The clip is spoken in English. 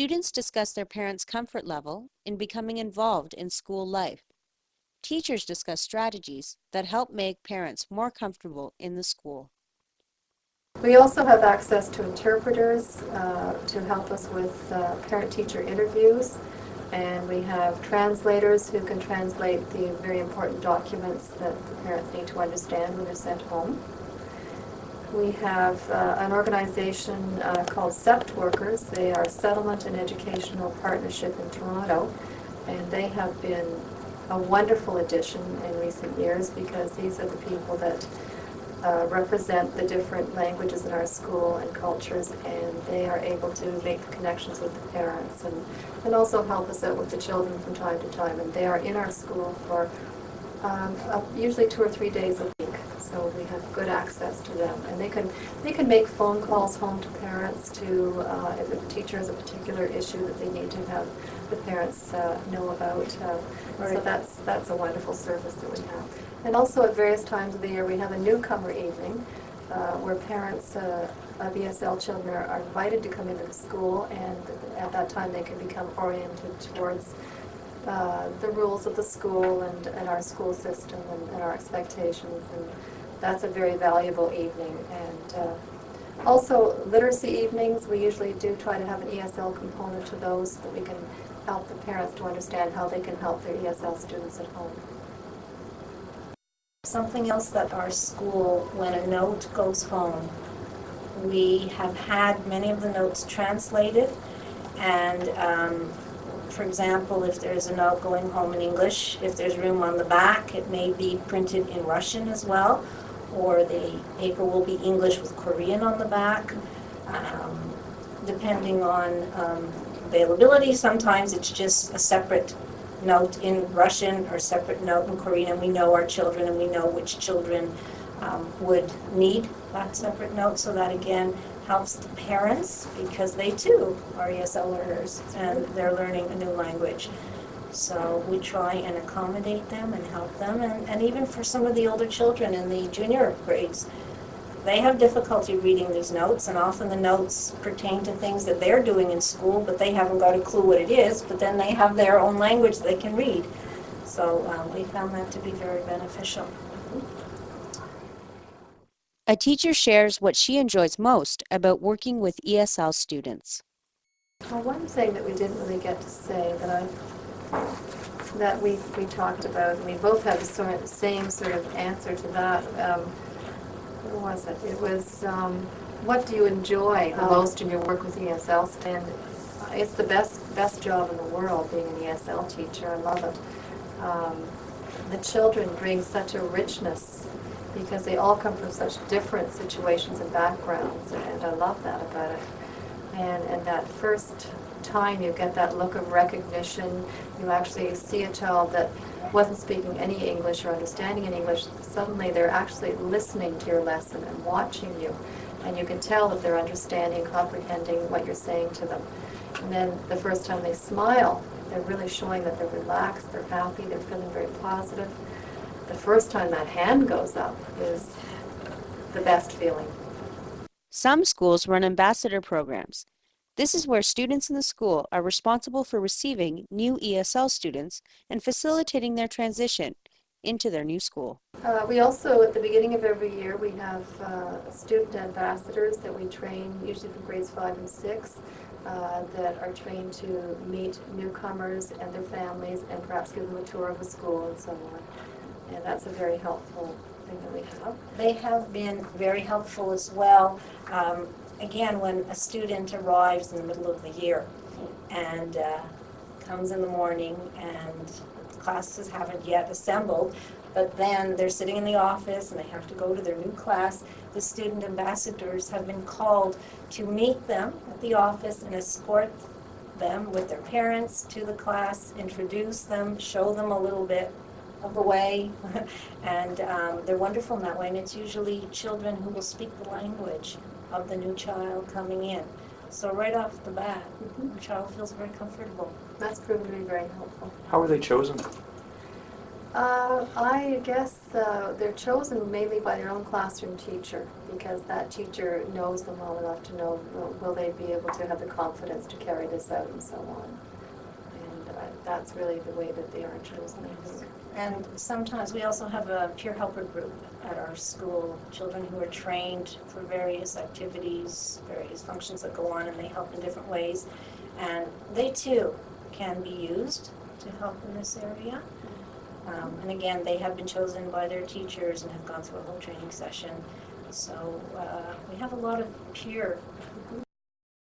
Students discuss their parents' comfort level in becoming involved in school life. Teachers discuss strategies that help make parents more comfortable in the school. We also have access to interpreters to help us with parent-teacher interviews, and we have translators who can translate the very important documents that the parents need to understand when they're sent home. We have an organization called SEPT Workers. They are a settlement and educational partnership in Toronto, and they have been a wonderful addition in recent years because these are the people that represent the different languages in our school and cultures, and they are able to make the connections with the parents and also help us out with the children from time to time. And they are in our school for usually 2 or 3 days a week, so we have good access to them. And they can make phone calls home to parents to if a teacher has a particular issue that they need to have the parents know about. So that's a wonderful service that we have. And also at various times of the year we have a newcomer evening where parents of ESL children are invited to come into the school, and at that time they can become oriented towards the rules of the school and our school system and our expectations, and that's a very valuable evening. And also literacy evenings, we usually do try to have an ESL component to those so that we can help the parents to understand how they can help their ESL students at home. Something else that our school, when a note goes home, we have had many of the notes translated, and for example, if there's a note going home in English, if there's room on the back, it may be printed in Russian as well, or the paper will be English with Korean on the back, depending on availability. Sometimes it's just a separate note in Russian or separate note in Korean, and we know our children and we know which children would need that separate note, so that again helps the parents because they too are ESL learners and they're learning a new language. So we try and accommodate them and help them, and even for some of the older children in the junior grades, they have difficulty reading these notes, and often the notes pertain to things that they're doing in school, but they haven't got a clue what it is, but then they have their own language they can read. So we found that to be very beneficial. A teacher shares what she enjoys most about working with ESL students. Well, one thing that we didn't really get to say that we talked about, and we both had the same sort of answer to that. What was it? It was, what do you enjoy the most in your work with ESL? And it's the best job in the world, being an ESL teacher. I love it. The children bring such a richness because they all come from such different situations and backgrounds, and I love that about it. And that first time you get that look of recognition, you actually see a child that wasn't speaking any English or understanding any English, suddenly they're actually listening to your lesson and watching you, and you can tell that they're understanding, comprehending what you're saying to them. And then the first time they smile, they're really showing that they're relaxed, they're happy, they're feeling very positive. The first time that hand goes up is the best feeling. Some schools run ambassador programs. This is where students in the school are responsible for receiving new ESL students and facilitating their transition into their new school. We also, at the beginning of every year, we have student ambassadors that we train, usually from grades 5 and 6, that are trained to meet newcomers and their families and perhaps give them a tour of the school and so on. And that's a very helpful thing that we have. They have been very helpful as well. Again, when a student arrives in the middle of the year and comes in the morning and classes haven't yet assembled, but then they're sitting in the office and they have to go to their new class, the student ambassadors have been called to meet them at the office and escort them with their parents to the class, introduce them, show them a little bit of the way, and they're wonderful in that way, and it's usually children who will speak the language of the new child coming in. So right off the bat, the child feels very comfortable. That's proven to be very helpful. How are they chosen? I guess they're chosen mainly by their own classroom teacher, because that teacher knows them well enough to know will they be able to have the confidence to carry this out and so on. And that's really the way that they are chosen, I think. And sometimes we also have a peer helper group at our school, children who are trained for various activities, various functions that go on, and they help in different ways. And they too can be used to help in this area. And again, they have been chosen by their teachers and have gone through a whole training session. So we have a lot of peer